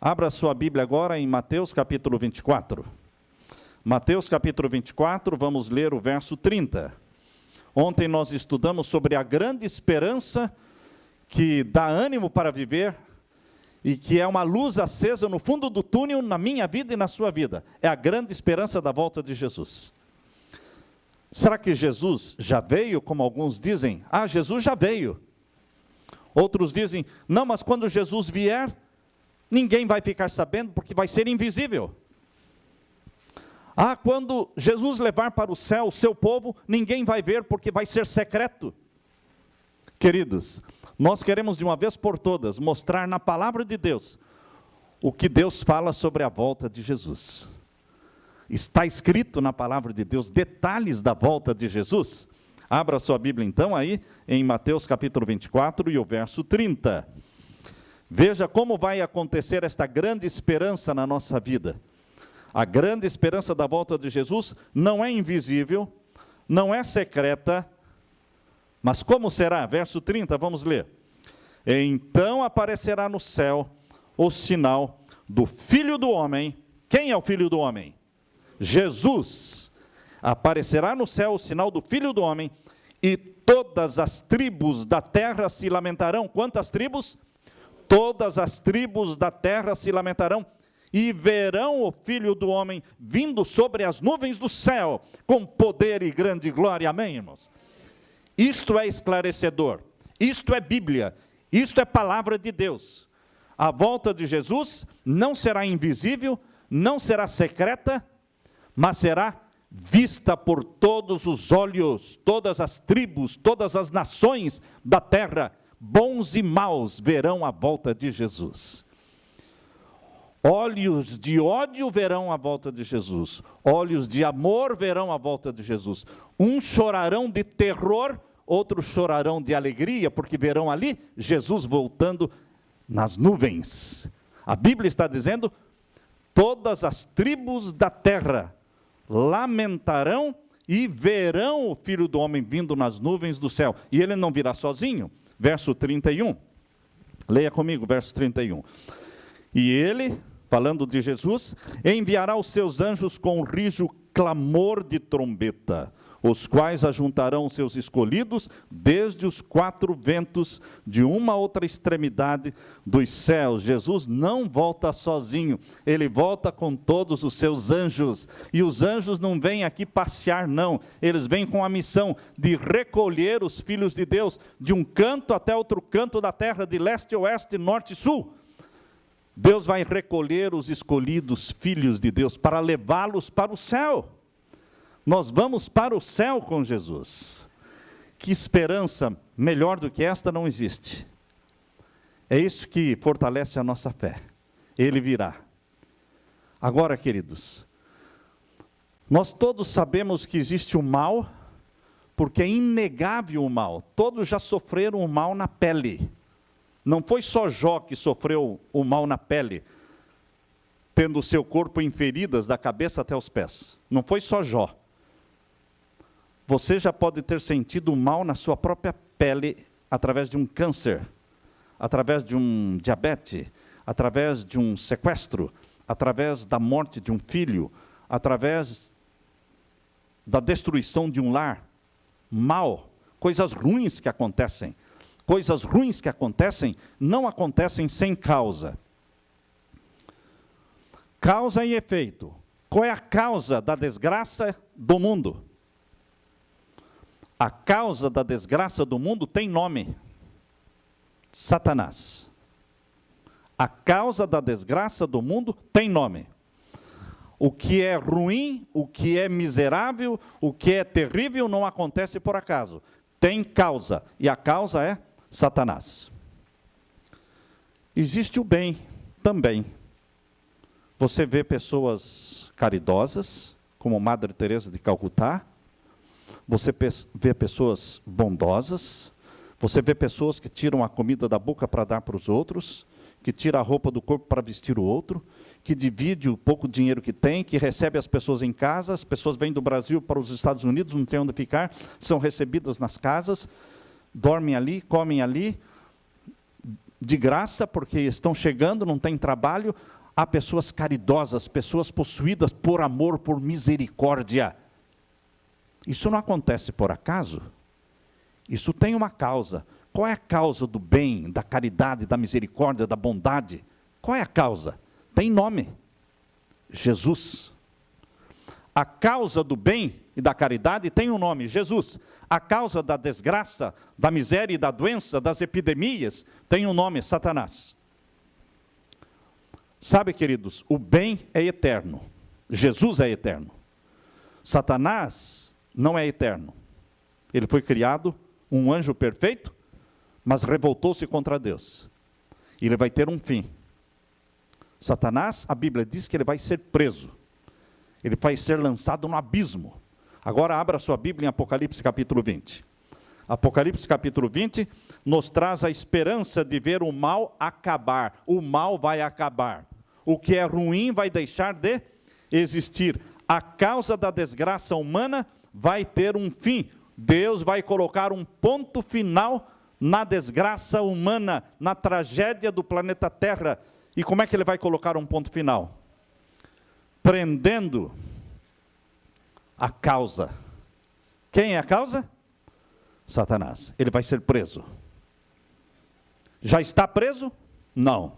Abra sua Bíblia agora em Mateus capítulo 24. Mateus capítulo 24, vamos ler o verso 30. Ontem nós estudamos sobre a grande esperança que dá ânimo para viver e que é uma luz acesa no fundo do túnel na minha vida e na sua vida. É a grande esperança da volta de Jesus. Será que Jesus já veio, como alguns dizem? Ah, Jesus já veio. Outros dizem, não, mas quando Jesus vier, ninguém vai ficar sabendo porque vai ser invisível. Ah, quando Jesus levar para o céu o seu povo, ninguém vai ver porque vai ser secreto. Queridos, nós queremos de uma vez por todas mostrar na palavra de Deus o que Deus fala sobre a volta de Jesus. Está escrito na palavra de Deus detalhes da volta de Jesus. Abra sua Bíblia então aí em Mateus capítulo 24 e o verso 30. Veja como vai acontecer esta grande esperança na nossa vida. A grande esperança da volta de Jesus não é invisível, não é secreta, mas como será? Verso 30, vamos ler. Então aparecerá no céu o sinal do Filho do Homem. Quem é o Filho do Homem? Jesus. Aparecerá no céu o sinal do Filho do Homem, e todas as tribos da terra se lamentarão. Quantas tribos? Todas as tribos da terra se lamentarão, e verão o Filho do Homem vindo sobre as nuvens do céu, com poder e grande glória. Amém, irmãos? Isto é esclarecedor, isto é Bíblia, isto é palavra de Deus. A volta de Jesus não será invisível, não será secreta, mas será vista por todos os olhos, todas as tribos, todas as nações da terra, bons e maus, verão a volta de Jesus. Olhos de ódio verão a volta de Jesus, olhos de amor verão a volta de Jesus. Uns chorarão de terror, outros chorarão de alegria, porque verão ali Jesus voltando nas nuvens. A Bíblia está dizendo, todas as tribos da terra lamentarão e verão o Filho do Homem vindo nas nuvens do céu. E ele não virá sozinho. Verso 31. Leia comigo, verso 31. E ele, falando de Jesus, enviará os seus anjos com rijo clamor de trombeta, os quais ajuntarão os seus escolhidos desde os quatro ventos de uma outra extremidade dos céus. Jesus não volta sozinho, ele volta com todos os seus anjos. E os anjos não vêm aqui passear, não. Eles vêm com a missão de recolher os filhos de Deus de um canto até outro canto da terra, de leste a oeste, norte e sul. Deus vai recolher os escolhidos filhos de Deus para levá-los para o céu. Nós vamos para o céu com Jesus. Que esperança melhor do que esta não existe. É isso que fortalece a nossa fé. Ele virá. Agora, queridos, nós todos sabemos que existe o mal, porque é inegável o mal. Todos já sofreram o mal na pele. Não foi só Jó que sofreu o mal na pele, tendo o seu corpo em feridas da cabeça até os pés. Não foi só Jó. Você já pode ter sentido o mal na sua própria pele através de um câncer, através de um diabetes, através de um sequestro, através da morte de um filho, através da destruição de um lar. Mal, coisas ruins que acontecem. Coisas ruins que acontecem, não acontecem sem causa. Causa e efeito. Qual é a causa da desgraça do mundo? A causa da desgraça do mundo tem nome: Satanás. A causa da desgraça do mundo tem nome. O que é ruim, o que é miserável, o que é terrível não acontece por acaso. Tem causa, e a causa é Satanás. Existe o bem também. Você vê pessoas caridosas, como Madre Teresa de Calcutá. Você vê pessoas bondosas, você vê pessoas que tiram a comida da boca para dar para os outros, que tira a roupa do corpo para vestir o outro, que divide o pouco dinheiro que tem, que recebe as pessoas em casa, as pessoas vêm do Brasil para os Estados Unidos, não tem onde ficar, são recebidas nas casas, dormem ali, comem ali, de graça, porque estão chegando, não tem trabalho. há pessoas caridosas, pessoas possuídas por amor, por misericórdia. Isso não acontece por acaso. Isso tem uma causa. Qual é a causa do bem, da caridade, da misericórdia, da bondade? Qual é a causa? Tem nome. Jesus. A causa do bem e da caridade tem um nome, Jesus. A causa da desgraça, da miséria e da doença, das epidemias, tem um nome, Satanás. Sabe, queridos, o bem é eterno. Jesus é eterno. Satanás não é eterno. Ele foi criado um anjo perfeito, mas revoltou-se contra Deus. E ele vai ter um fim. Satanás, a Bíblia diz que ele vai ser preso. Ele vai ser lançado no abismo. Agora abra sua Bíblia em Apocalipse capítulo 20. Apocalipse capítulo 20 nos traz a esperança de ver o mal acabar. O mal vai acabar. O que é ruim vai deixar de existir. A causa da desgraça humana vai ter um fim. Deus vai colocar um ponto final na desgraça humana, na tragédia do planeta Terra. E como é que ele vai colocar um ponto final? Prendendo a causa. Quem é a causa? Satanás. Ele vai ser preso. Já está preso? Não.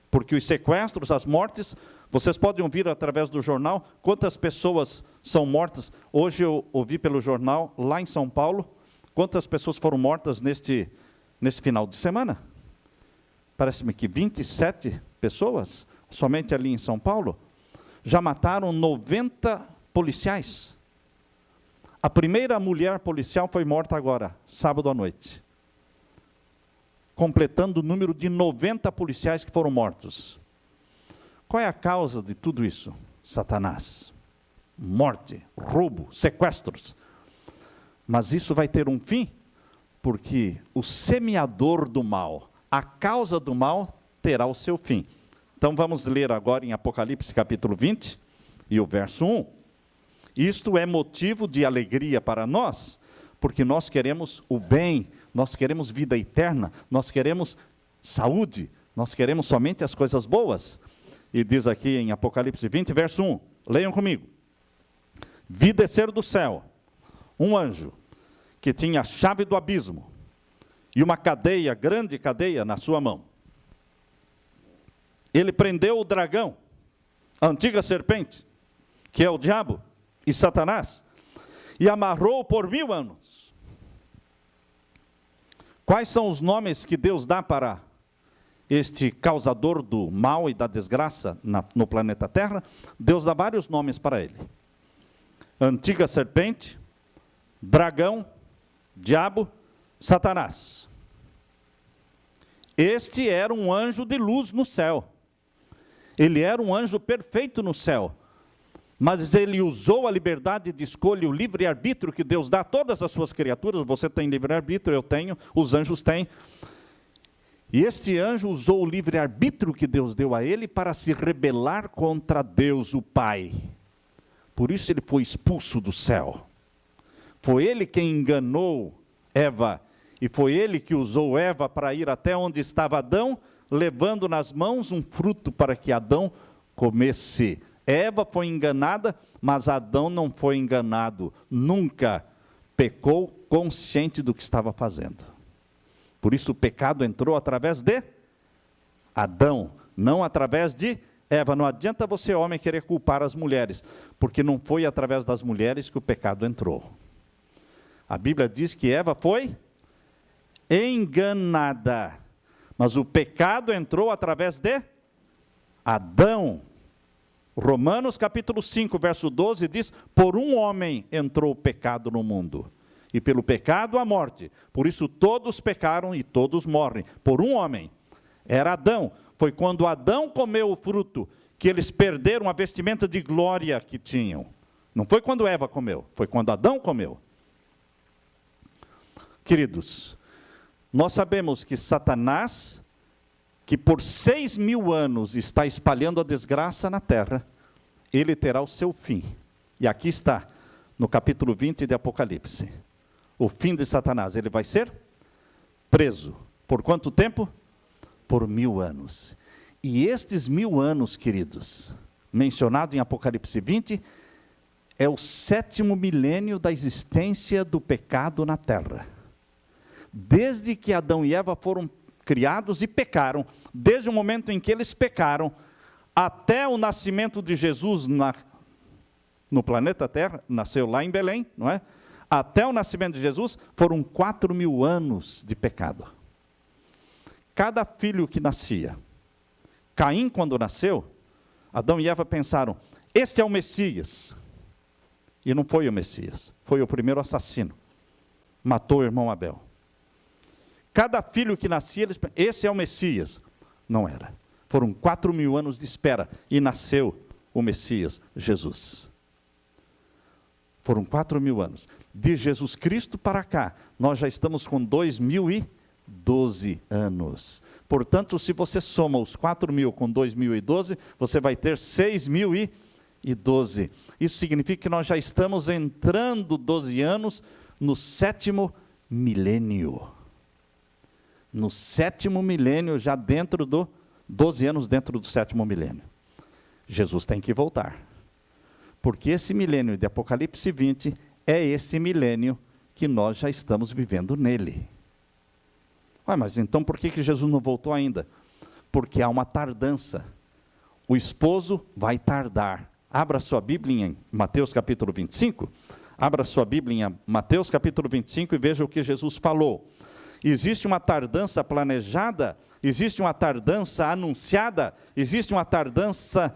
Porque os sequestros, as mortes, vocês podem ouvir através do jornal quantas pessoas são mortas. Hoje eu ouvi pelo jornal, lá em São Paulo, quantas pessoas foram mortas neste final de semana. Parece-me que 27 pessoas, somente ali em São Paulo. Já mataram 90 policiais. A primeira mulher policial foi morta agora, sábado à noite. Completando o número de 90 policiais que foram mortos. Qual é a causa de tudo isso? Satanás. Morte, roubo, sequestros. Mas isso vai ter um fim, porque o semeador do mal, a causa do mal, terá o seu fim. Então vamos ler agora em Apocalipse capítulo 20 e o verso 1. Isto é motivo de alegria para nós, porque nós queremos o bem, nós queremos vida eterna, nós queremos saúde, nós queremos somente as coisas boas. E diz aqui em Apocalipse 20, verso 1, leiam comigo. Vi descer do céu um anjo, que tinha a chave do abismo, e uma cadeia, grande cadeia, na sua mão. Ele prendeu o dragão, a antiga serpente, que é o diabo e Satanás, e amarrou por 1000 anos. Quais são os nomes que Deus dá para este causador do mal e da desgraça no planeta Terra? Deus dá vários nomes para ele. Antiga serpente, dragão, diabo, Satanás. Este era um anjo de luz no céu. Ele era um anjo perfeito no céu. Mas ele usou a liberdade de escolha e o livre-arbítrio que Deus dá a todas as suas criaturas. Você tem livre-arbítrio, eu tenho, os anjos têm. E este anjo usou o livre-arbítrio que Deus deu a ele para se rebelar contra Deus, o Pai. Por isso ele foi expulso do céu. Foi ele quem enganou Eva. E foi ele que usou Eva para ir até onde estava Adão, levando nas mãos um fruto para que Adão comesse. Eva foi enganada, mas Adão não foi enganado. Nunca pecou consciente do que estava fazendo. Por isso o pecado entrou através de Adão, não através de Eva. Não adianta você, homem, querer culpar as mulheres, porque não foi através das mulheres que o pecado entrou. A Bíblia diz que Eva foi enganada, mas o pecado entrou através de Adão. Romanos capítulo 5, verso 12 diz, por um homem entrou o pecado no mundo, e pelo pecado a morte, por isso todos pecaram e todos morrem, por um homem, era Adão. Foi quando Adão comeu o fruto, que eles perderam a vestimenta de glória que tinham. Não foi quando Eva comeu, foi quando Adão comeu. Queridos, nós sabemos que Satanás, que por 6.000 anos está espalhando a desgraça na terra, ele terá o seu fim. E aqui está, no capítulo 20 de Apocalipse. O fim de Satanás, ele vai ser preso. Por quanto tempo? Por 1000 anos. E estes 1000 anos, queridos, mencionado em Apocalipse 20, é o 7º milênio da existência do pecado na terra. Desde que Adão e Eva foram criados e pecaram, desde o momento em que eles pecaram, até o nascimento de Jesus no planeta Terra, nasceu lá em Belém, não é? Até o nascimento de Jesus, foram 4.000 anos de pecado. Cada filho que nascia, Caim quando nasceu, Adão e Eva pensaram, este é o Messias. E não foi o Messias, foi o primeiro assassino. Matou o irmão Abel. Cada filho que nascia, eles pensaram, esse é o Messias. Não era. Foram 4.000 anos de espera e nasceu o Messias, Jesus. Foram 4.000 anos. De Jesus Cristo para cá, nós já estamos com 2012 anos. Portanto, se você soma os 4.000 com 2012, você vai ter 6.012. Isso significa que nós já estamos entrando 12 anos no 7º milênio. No 7º milênio, já dentro do 12 anos dentro do 7º milênio. Jesus tem que voltar. Porque esse milênio de Apocalipse 20 é esse milênio que nós já estamos vivendo nele. Ué, mas então por que Jesus não voltou ainda? Porque há uma tardança. O esposo vai tardar. Abra sua Bíblia em Mateus capítulo 25. Abra sua Bíblia em Mateus capítulo 25 e veja o que Jesus falou. Existe uma tardança planejada, existe uma tardança anunciada, existe uma tardança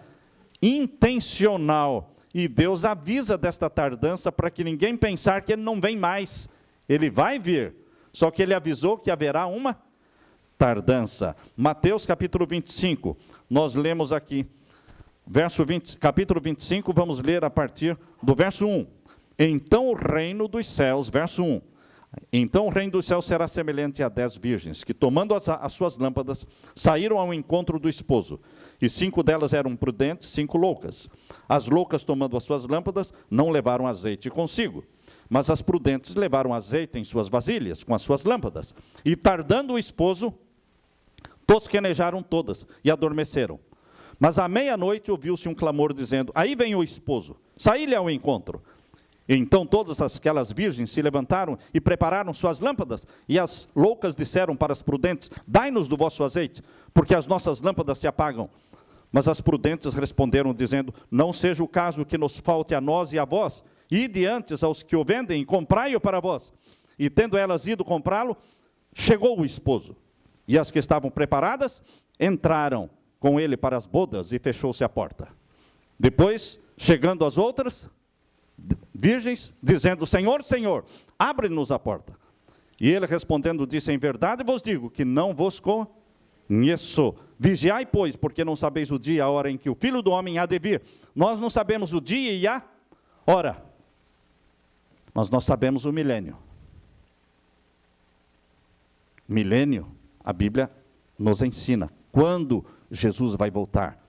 intencional. E Deus avisa desta tardança para que ninguém pensar que ele não vem mais. Ele vai vir, só que ele avisou que haverá uma tardança. Mateus capítulo 25, nós lemos aqui, capítulo 25, vamos ler a partir do verso 1. Então o reino dos céus, verso 1. Então o reino dos céus será semelhante a 10 virgens, que tomando as suas lâmpadas, saíram ao encontro do esposo. E 5 delas eram prudentes, 5 loucas. As loucas, tomando as suas lâmpadas, não levaram azeite consigo. Mas as prudentes levaram azeite em suas vasilhas, com as suas lâmpadas. E tardando o esposo, tosquenejaram todas e adormeceram. Mas à meia-noite ouviu-se um clamor dizendo, aí vem o esposo, saí-lhe ao encontro. Então todas aquelas virgens se levantaram e prepararam suas lâmpadas, e as loucas disseram para as prudentes, dai-nos do vosso azeite, porque as nossas lâmpadas se apagam. Mas as prudentes responderam, dizendo, não seja o caso que nos falte a nós e a vós, ide antes aos que o vendem e comprai-o para vós. E tendo elas ido comprá-lo, chegou o esposo. E as que estavam preparadas, entraram com ele para as bodas, e fechou-se a porta. Depois, chegando as outras virgens, dizendo, Senhor, Senhor, abre-nos a porta. E ele respondendo disse, em verdade vos digo que não vos conheço. Vigiai, pois, porque não sabeis o dia e a hora em que o Filho do Homem há de vir. Nós não sabemos o dia e a hora, mas nós sabemos o milênio. Milênio, a Bíblia nos ensina, quando Jesus vai voltar,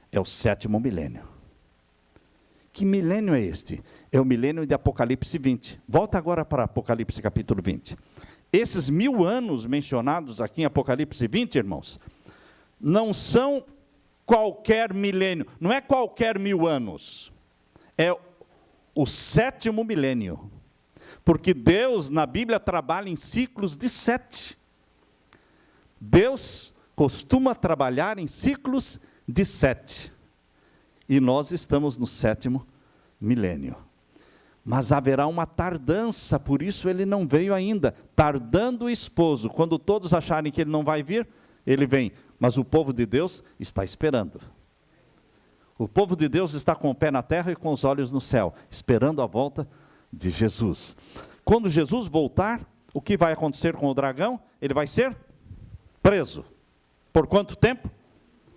é o 7º milênio. Que milênio é este? É o milênio de Apocalipse 20. Volta agora para Apocalipse capítulo 20. Esses 1000 anos mencionados aqui em Apocalipse 20, irmãos, não são qualquer milênio, não é qualquer 1000 anos, é o 7º milênio, porque Deus na Bíblia trabalha em ciclos de 7, Deus costuma trabalhar em ciclos de 7, e nós estamos no 7º milênio, mas haverá uma tardança, por isso ele não veio ainda, tardando o esposo, quando todos acharem que ele não vai vir, ele vem, mas o povo de Deus está esperando. O povo de Deus está com o pé na terra e com os olhos no céu, esperando a volta de Jesus. Quando Jesus voltar, o que vai acontecer com o dragão? Ele vai ser preso. Por quanto tempo?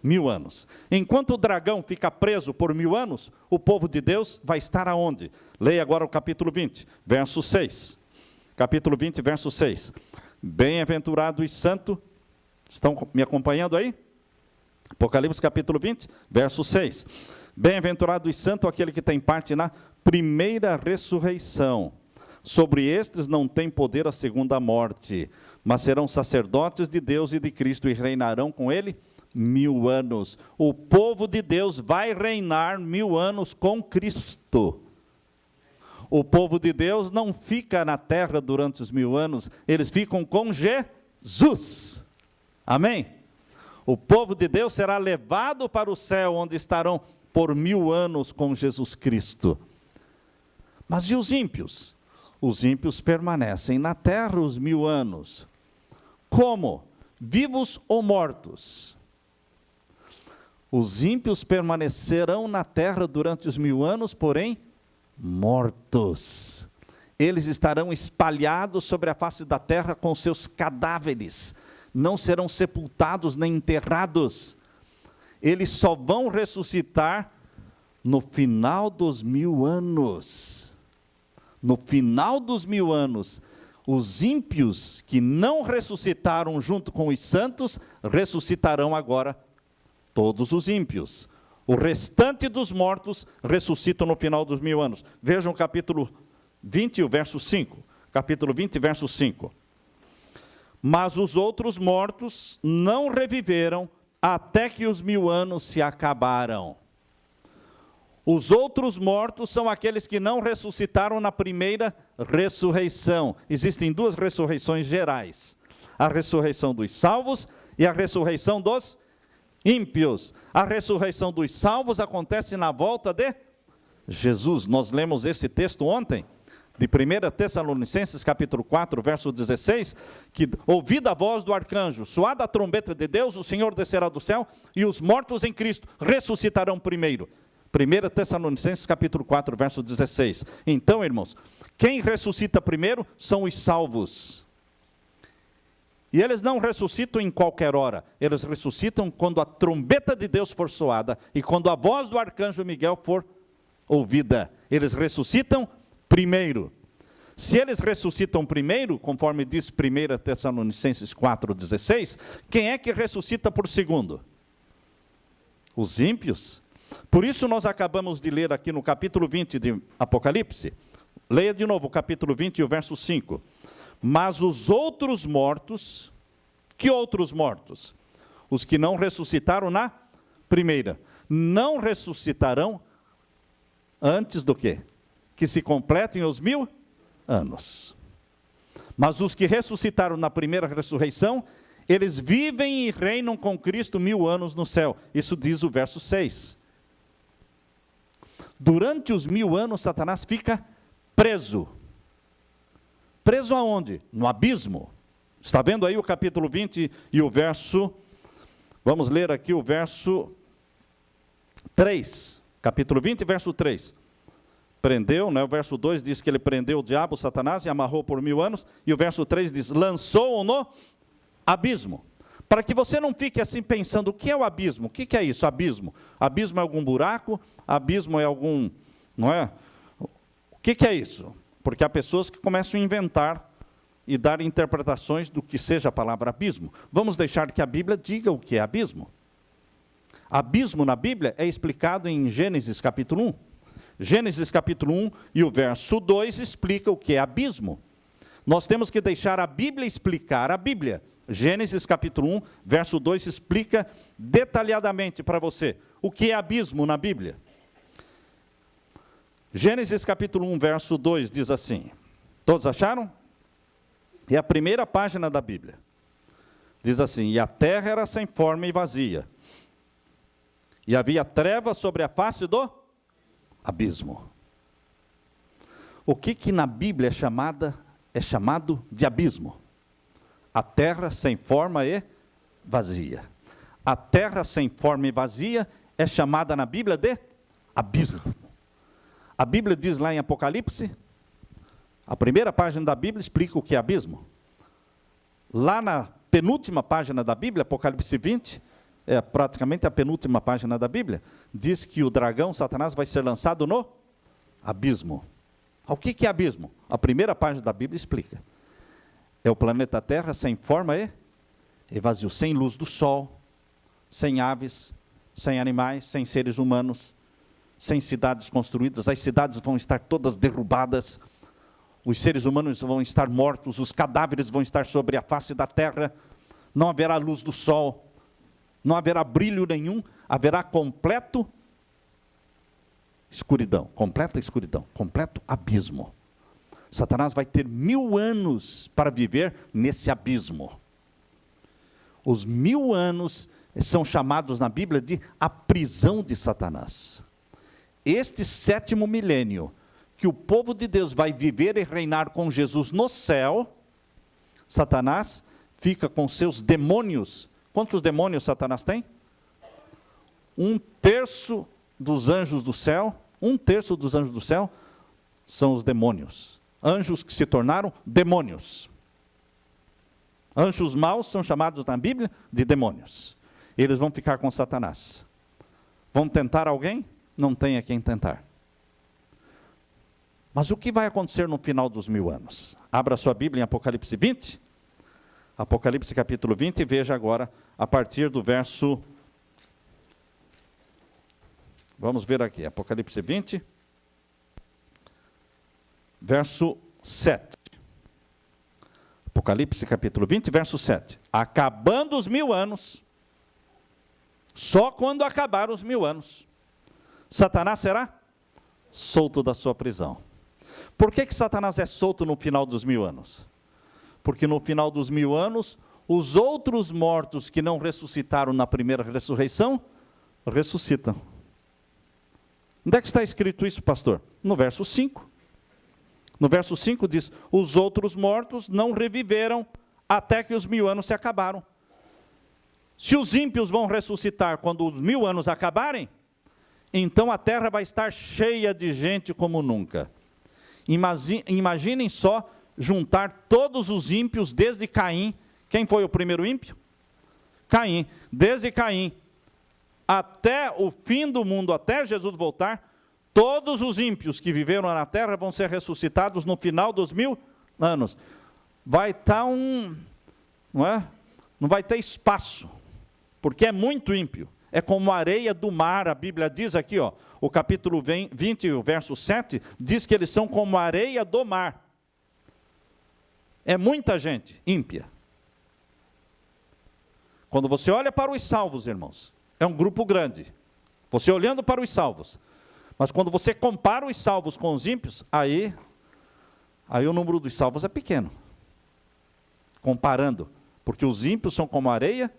1000 anos. Enquanto o dragão fica preso por 1000 anos, o povo de Deus vai estar aonde? Leia agora o capítulo 20, verso 6. Capítulo 20, verso 6. Bem-aventurado e santo. Estão me acompanhando aí? Apocalipse capítulo 20, verso 6. Bem-aventurado e santo aquele que tem parte na primeira ressurreição. Sobre estes não tem poder a segunda morte, mas serão sacerdotes de Deus e de Cristo e reinarão com ele 1000 anos. O povo de Deus vai reinar 1000 anos com Cristo. O povo de Deus não fica na terra durante os 1000 anos, eles ficam com Jesus. Amém? O povo de Deus será levado para o céu, onde estarão por 1000 anos com Jesus Cristo. Mas e os ímpios? Os ímpios permanecem na terra os 1000 anos. Como? Vivos ou mortos? Os ímpios permanecerão na terra durante os 1000 anos, porém, mortos. Eles estarão espalhados sobre a face da terra com seus cadáveres. Não serão sepultados nem enterrados. Eles só vão ressuscitar no final dos 1000 anos. No final dos 1000 anos, os ímpios que não ressuscitaram junto com os santos, ressuscitarão agora todos os ímpios. O restante dos mortos ressuscitam no final dos 1000 anos. Vejam o capítulo 20, o verso 5. Capítulo 20, verso 5. Mas os outros mortos não reviveram até que os 1000 anos se acabaram. Os outros mortos são aqueles que não ressuscitaram na primeira ressurreição. Existem 2 ressurreições gerais. A ressurreição dos salvos e a ressurreição dos ímpios. A ressurreição dos salvos acontece na volta de Jesus. Nós lemos esse texto ontem, de 1 Tessalonicenses, capítulo 4, verso 16, que ouvida a voz do arcanjo, soada a trombeta de Deus, o Senhor descerá do céu, e os mortos em Cristo ressuscitarão primeiro. 1 Tessalonicenses, capítulo 4, verso 16. Então, irmãos, quem ressuscita primeiro são os salvos. E eles não ressuscitam em qualquer hora, eles ressuscitam quando a trombeta de Deus for soada, e quando a voz do arcanjo Miguel for ouvida. Eles ressuscitam primeiro. Se eles ressuscitam primeiro, conforme diz 1 Tessalonicenses 4,16, quem é que ressuscita por segundo? Os ímpios. Por isso nós acabamos de ler aqui no capítulo 20 de Apocalipse. Leia de novo o capítulo 20 e o verso 5. Mas os outros mortos, que outros mortos? Os que não ressuscitaram na primeira, não ressuscitarão antes do quê? Que se completem os 1000 anos. Mas os que ressuscitaram na primeira ressurreição, eles vivem e reinam com Cristo 1000 anos no céu. Isso diz o verso 6. Durante os 1000 anos, Satanás fica preso. Preso aonde? No abismo. Está vendo aí o capítulo 20 e o verso, vamos ler aqui o verso 3. Capítulo 20, verso 3. Prendeu, né? O verso 2 diz que ele prendeu o diabo, Satanás, e amarrou por 1000 anos. E o verso 3 diz, lançou-o no abismo. Para que você não fique assim pensando, o que é o abismo? O que é isso, abismo? Abismo é algum buraco? Abismo é algum, não é? O que é isso? Porque há pessoas que começam a inventar e dar interpretações do que seja a palavra abismo. Vamos deixar que a Bíblia diga o que é abismo. Abismo na Bíblia é explicado em Gênesis capítulo 1. Gênesis capítulo 1 e o verso 2 explica o que é abismo. Nós temos que deixar a Bíblia explicar a Bíblia. Gênesis capítulo 1, verso 2 explica detalhadamente para você o que é abismo na Bíblia. Gênesis capítulo 1, verso 2 diz assim, todos acharam? É a primeira página da Bíblia. Diz assim, e a terra era sem forma e vazia, e havia trevas sobre a face do abismo. O que na Bíblia é chamado de abismo? A terra sem forma e vazia. A terra sem forma e vazia é chamada na Bíblia de abismo. A Bíblia diz lá em Apocalipse, a primeira página da Bíblia explica o que é abismo. Lá na penúltima página da Bíblia, Apocalipse 20, é praticamente a penúltima página da Bíblia, diz que o dragão, Satanás, vai ser lançado no abismo. O que é abismo? A primeira página da Bíblia explica. É o planeta Terra sem forma e vazio, sem luz do sol, sem aves, sem animais, sem seres humanos, sem cidades construídas. As cidades vão estar todas derrubadas, os seres humanos vão estar mortos, os cadáveres vão estar sobre a face da terra, não haverá luz do sol, não haverá brilho nenhum, haverá completa escuridão, completo abismo. Satanás vai ter 1000 anos para viver nesse abismo. Os 1000 anos são chamados na Bíblia de a prisão de Satanás. Este 7º milênio, que o povo de Deus vai viver e reinar com Jesus no céu, Satanás fica com seus demônios. Quantos demônios Satanás tem? 1/3 dos anjos do céu, 1/3 dos anjos do céu são os demônios. Anjos que se tornaram demônios. Anjos maus são chamados na Bíblia de demônios. Eles vão ficar com Satanás. Vão tentar alguém? Não tem a quem tentar. Mas o que vai acontecer no final dos 1000 anos? Abra sua Bíblia em Apocalipse 20. Apocalipse capítulo 20, e veja agora a partir do verso... Vamos ver aqui, Apocalipse 20, verso 7. Apocalipse capítulo 20, verso 7. Acabando os 1000 anos, só quando acabar os 1000 anos, Satanás será solto da sua prisão. Por que Satanás é solto no final dos 1000 anos? Porque no final dos 1000 anos, os outros mortos que não ressuscitaram na primeira ressurreição, ressuscitam. Onde é que está escrito isso, pastor? No verso 5. No verso 5 diz, os outros mortos não reviveram até que os 1000 anos se acabaram. Se os ímpios vão ressuscitar quando os 1000 anos acabarem, então a terra vai estar cheia de gente como nunca. Imaginem só juntar todos os ímpios desde Caim. Quem foi o primeiro ímpio? Caim. Desde Caim até o fim do mundo, até Jesus voltar, todos os ímpios que viveram na terra vão ser ressuscitados no final dos 1000 anos. Vai estar não vai ter espaço, porque é muito ímpio. É como a areia do mar, a Bíblia diz aqui, ó, o capítulo 20, o verso 7, diz que eles são como a areia do mar. É muita gente ímpia. Quando você olha para os salvos, irmãos, é um grupo grande. Você olhando para os salvos. Mas quando você compara os salvos com os ímpios, aí o número dos salvos é pequeno. Comparando. Porque os ímpios são como a areia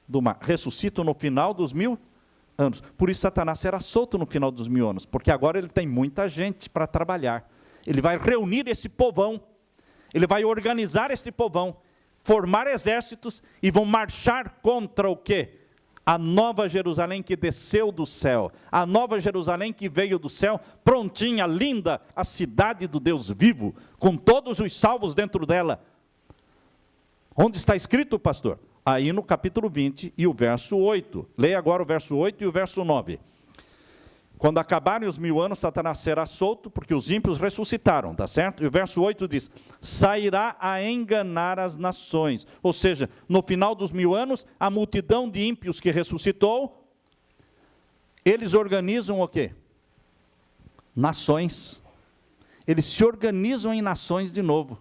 do mar. Ressuscitam no final dos 1000 anos. Por isso Satanás será solto no final dos 1000 anos. Porque agora ele tem muita gente para trabalhar. Ele vai reunir esse povão. Ele vai organizar este povão. Formar exércitos e vão marchar contra o quê? A nova Jerusalém que desceu do céu, a nova Jerusalém que veio do céu, prontinha, linda, a cidade do Deus vivo, com todos os salvos dentro dela. Onde está escrito, pastor? Aí no capítulo 20 e o verso 8. Leia agora o verso 8 e o verso 9. Quando acabarem os 1000 anos, Satanás será solto, porque os ímpios ressuscitaram, tá certo? E o verso 8 diz, sairá a enganar as nações. Ou seja, no final dos 1000 anos, a multidão de ímpios que ressuscitou, eles organizam o quê? Nações. Eles se organizam em nações de novo.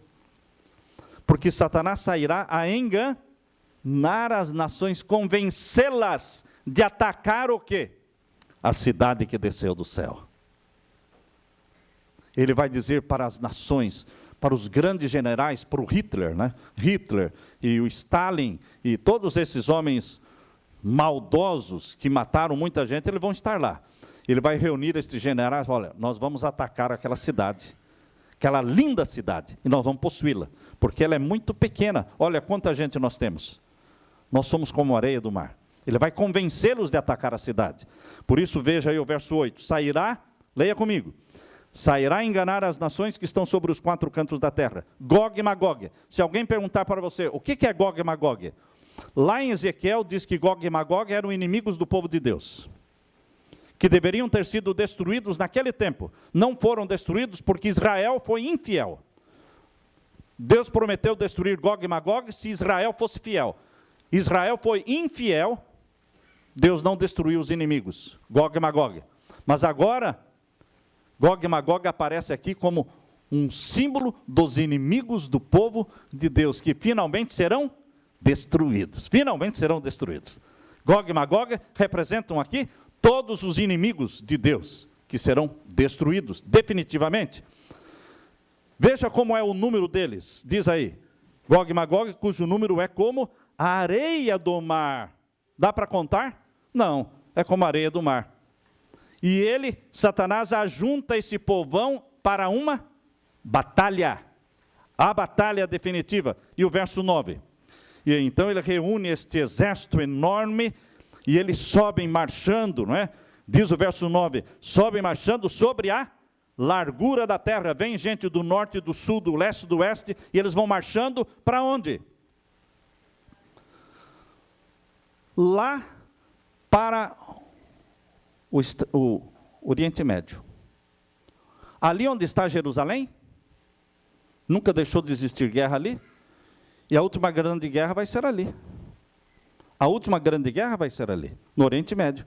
Porque Satanás sairá a enganar as nações, convencê-las de atacar o quê? A cidade que desceu do céu. Ele vai dizer para as nações, para os grandes generais, para o Hitler, né? Hitler e o Stalin e todos esses homens maldosos que mataram muita gente, eles vão estar lá. Ele vai reunir estes generais, olha, nós vamos atacar aquela cidade, aquela linda cidade, e nós vamos possuí-la, porque ela é muito pequena. Olha quanta gente nós temos. Nós somos como a areia do mar. Ele vai convencê-los de atacar a cidade. Por isso, veja aí o verso 8. Sairá, leia comigo. Sairá a enganar as nações que estão sobre os 4 cantos da terra. Gog e Magog. Se alguém perguntar para você, o que é Gog e Magog? Lá em Ezequiel diz que Gog e Magog eram inimigos do povo de Deus. Que deveriam ter sido destruídos naquele tempo. Não foram destruídos porque Israel foi infiel. Deus prometeu destruir Gog e Magog se Israel fosse fiel. Israel foi infiel. Deus não destruiu os inimigos, Gog e Magog. Mas agora, Gog e Magog aparece aqui como um símbolo dos inimigos do povo de Deus, que finalmente serão destruídos. Finalmente serão destruídos. Gog e Magog representam aqui todos os inimigos de Deus, que serão destruídos definitivamente. Veja como é o número deles, diz aí, Gog e Magog, cujo número é como a areia do mar. Dá para contar? Não, é como a areia do mar. E ele, Satanás, ajunta esse povão para uma batalha, a batalha definitiva. E o verso 9, e então ele reúne este exército enorme, e eles sobem marchando, não é? Diz o verso 9, sobem marchando sobre a largura da terra. Vem gente do norte, do sul, do leste, do oeste, e eles vão marchando para onde? Lá para o Oriente Médio. Ali onde está Jerusalém, nunca deixou de existir guerra ali, e a última grande guerra vai ser ali. A última grande guerra vai ser ali, no Oriente Médio,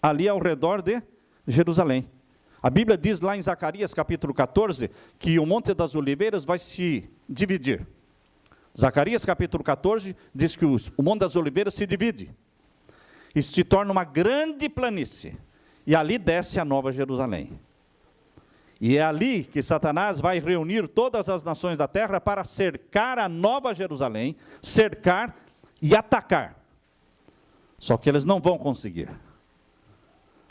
ali ao redor de Jerusalém. A Bíblia diz lá em Zacarias capítulo 14, que o Monte das Oliveiras vai se dividir. Zacarias capítulo 14 diz que o Monte das Oliveiras se divide, e se torna uma grande planície, e ali desce a Nova Jerusalém. E é ali que Satanás vai reunir todas as nações da terra para cercar a Nova Jerusalém, cercar e atacar. Só que eles não vão conseguir,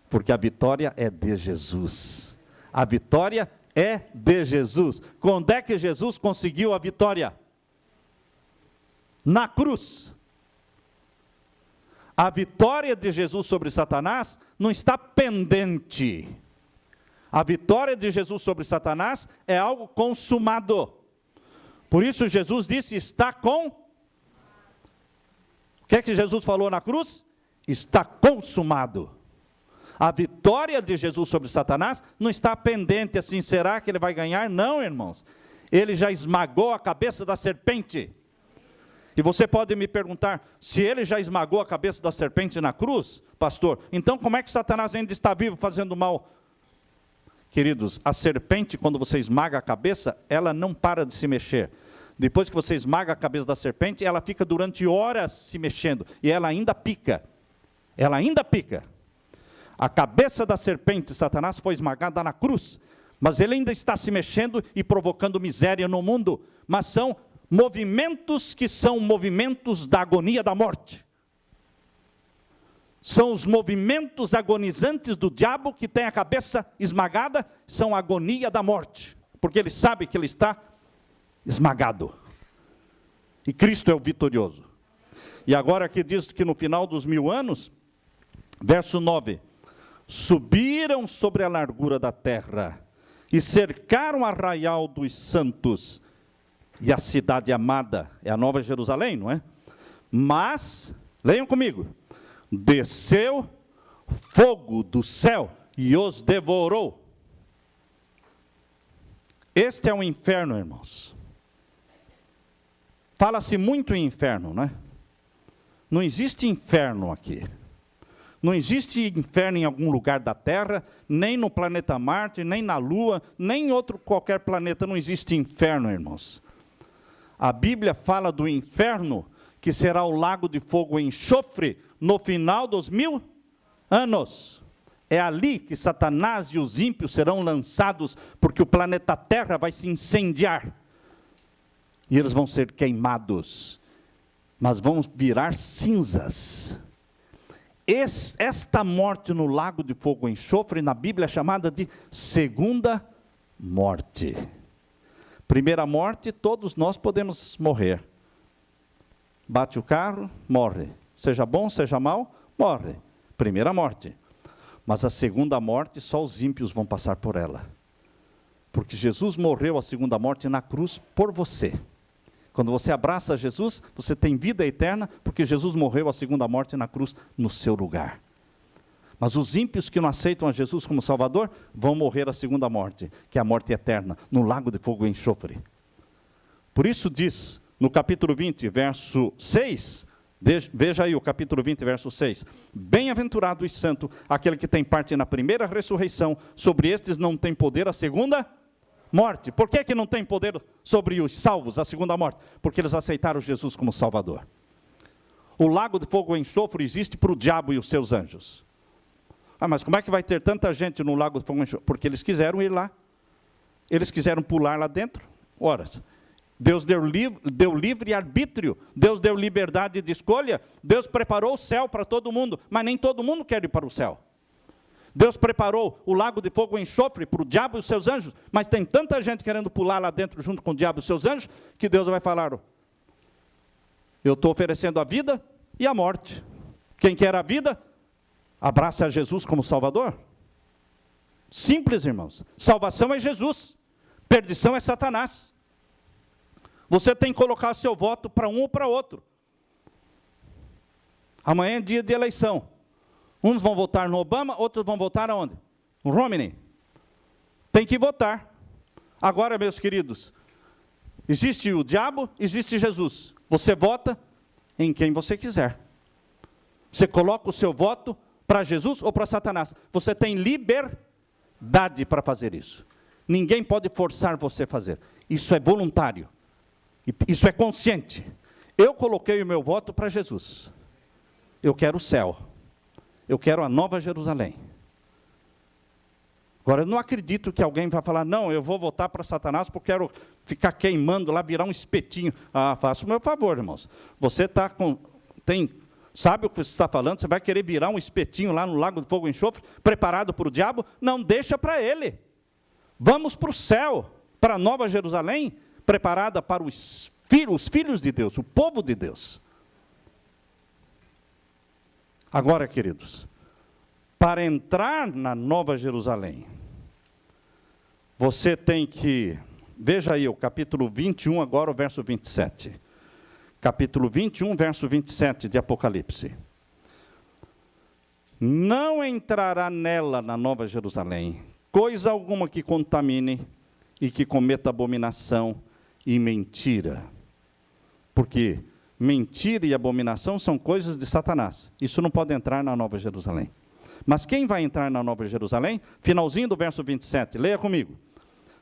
porque a vitória é de Jesus. A vitória é de Jesus. Quando é que Jesus conseguiu a vitória? Na cruz. A vitória de Jesus sobre Satanás não está pendente. A vitória de Jesus sobre Satanás é algo consumado. Por isso Jesus disse, está com... O que é que Jesus falou na cruz? Está consumado. A vitória de Jesus sobre Satanás não está pendente assim, será que ele vai ganhar? Não, irmãos. Ele já esmagou a cabeça da serpente. E você pode me perguntar, se ele já esmagou a cabeça da serpente na cruz, pastor, então como é que Satanás ainda está vivo fazendo mal? Queridos, a serpente, quando você esmaga a cabeça, ela não para de se mexer. Depois que você esmaga a cabeça da serpente, ela fica durante horas se mexendo, e ela ainda pica. Ela ainda pica. A cabeça da serpente, Satanás, foi esmagada na cruz, mas ele ainda está se mexendo e provocando miséria no mundo, mas são movimentos que são movimentos da agonia da morte. São os movimentos agonizantes do diabo que tem a cabeça esmagada, são a agonia da morte, porque ele sabe que ele está esmagado. E Cristo é o vitorioso. E agora aqui diz que no final dos 1000 anos, verso 9, subiram sobre a largura da terra e cercaram o arraial dos santos e a cidade amada, é a Nova Jerusalém, não é? Mas, leiam comigo, desceu fogo do céu e os devorou. Este é o inferno, irmãos. Fala-se muito em inferno, não é? Não existe inferno aqui. Não existe inferno em algum lugar da Terra, nem no planeta Marte, nem na Lua, nem em outro qualquer planeta. Não existe inferno, irmãos. A Bíblia fala do inferno, que será o lago de fogo e enxofre, no final dos 1000 anos. É ali que Satanás e os ímpios serão lançados, porque o planeta Terra vai se incendiar. E eles vão ser queimados, mas vão virar cinzas. Esta morte no lago de fogo e enxofre, na Bíblia é chamada de segunda morte. Primeira morte, todos nós podemos morrer. Bate o carro, morre. Seja bom, seja mal, morre. Primeira morte. Mas a segunda morte, só os ímpios vão passar por ela. Porque Jesus morreu a segunda morte na cruz por você. Quando você abraça Jesus, você tem vida eterna, porque Jesus morreu a segunda morte na cruz no seu lugar. Mas os ímpios que não aceitam a Jesus como Salvador, vão morrer a segunda morte, que é a morte eterna, no lago de fogo e enxofre. Por isso diz, no capítulo 20, verso 6, veja aí o capítulo 20, verso 6, bem-aventurado e santo, aquele que tem parte na primeira ressurreição, sobre estes não tem poder a segunda morte. Por que não tem poder sobre os salvos, a segunda morte? Porque eles aceitaram Jesus como Salvador. o lago de fogo e enxofre existe para o diabo e os seus anjos. Ah, mas como é que vai ter tanta gente no lago de fogo e enxofre? Porque eles quiseram ir lá. Eles quiseram pular lá dentro. Ora, Deus deu livre arbítrio, Deus deu liberdade de escolha, Deus preparou o céu para todo mundo, mas nem todo mundo quer ir para o céu. Deus preparou o lago de fogo e enxofre para o diabo e os seus anjos, mas tem tanta gente querendo pular lá dentro junto com o diabo e os seus anjos, que Deus vai falar, eu estou oferecendo a vida e a morte. Quem quer a vida, abraça a Jesus como Salvador. Simples, irmãos. Salvação é Jesus, perdição é Satanás. Você tem que colocar o seu voto para um ou para outro. Amanhã é dia de eleição. Uns vão votar no Obama, outros vão votar aonde? No Romney. Tem que votar. Agora, meus queridos, existe o diabo, existe Jesus. Você vota em quem você quiser. Você coloca o seu voto para Jesus ou para Satanás. Você tem liberdade para fazer isso. Ninguém pode forçar você a fazer. Isso é voluntário. Isso é consciente. Eu coloquei o meu voto para Jesus. Eu quero o céu. Eu quero a Nova Jerusalém. Agora, eu não acredito que alguém vai falar, não, eu vou votar para Satanás porque eu quero ficar queimando lá, virar um espetinho. Ah, faça o meu favor, irmãos. Você sabe o que você está falando? Você vai querer virar um espetinho lá no lago de fogo e enxofre, preparado para o diabo? Não, deixa para ele. Vamos para o céu, para a Nova Jerusalém, preparada para os filhos de Deus, o povo de Deus. Agora, queridos, para entrar na Nova Jerusalém, você tem que, veja aí o capítulo 21, agora o verso 27. Capítulo 21, verso 27 de Apocalipse. Não entrará nela, na Nova Jerusalém, coisa alguma que contamine e que cometa abominação e mentira. Porque mentira e abominação são coisas de Satanás. Isso não pode entrar na Nova Jerusalém. Mas quem vai entrar na Nova Jerusalém? Finalzinho do verso 27, leia comigo.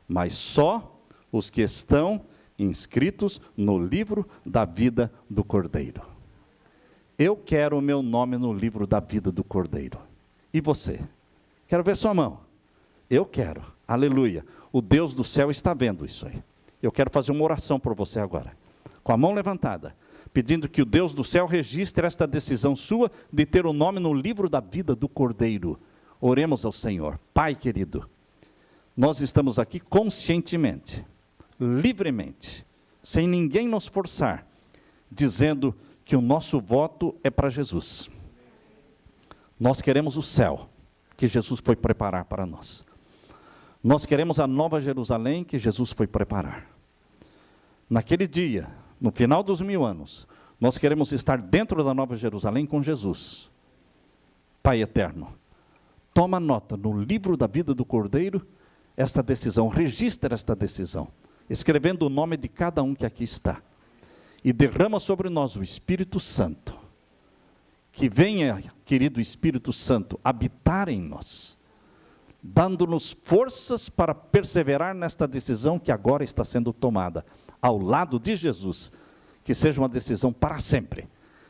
Mas só os que estão inscritos no livro da vida do Cordeiro. Eu quero o meu nome no livro da vida do Cordeiro. E você? Quero ver sua mão. Eu quero. Aleluia. O Deus do céu está vendo isso aí. Eu quero fazer uma oração por você agora. Com a mão levantada. Pedindo que o Deus do céu registre esta decisão sua de ter o nome no livro da vida do Cordeiro. Oremos ao Senhor. Pai querido, nós estamos aqui conscientemente, livremente, sem ninguém nos forçar, dizendo que o nosso voto é para Jesus. Nós queremos o céu, que Jesus foi preparar para nós. Nós queremos a Nova Jerusalém, que Jesus foi preparar. Naquele dia, no final dos 1000 anos, nós queremos estar dentro da Nova Jerusalém com Jesus. Pai eterno, toma nota no livro da vida do Cordeiro, esta decisão, registra esta decisão, escrevendo o nome de cada um que aqui está. E derrama sobre nós o Espírito Santo. Que venha, querido Espírito Santo, habitar em nós, dando-nos forças para perseverar nesta decisão que agora está sendo tomada, ao lado de Jesus, que seja uma decisão para sempre,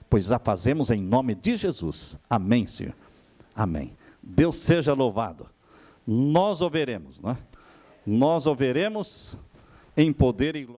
pois a fazemos em nome de Jesus. Amém, Senhor. Amém. Deus seja louvado. Nós o veremos, não é? Nós o veremos em poder e glória.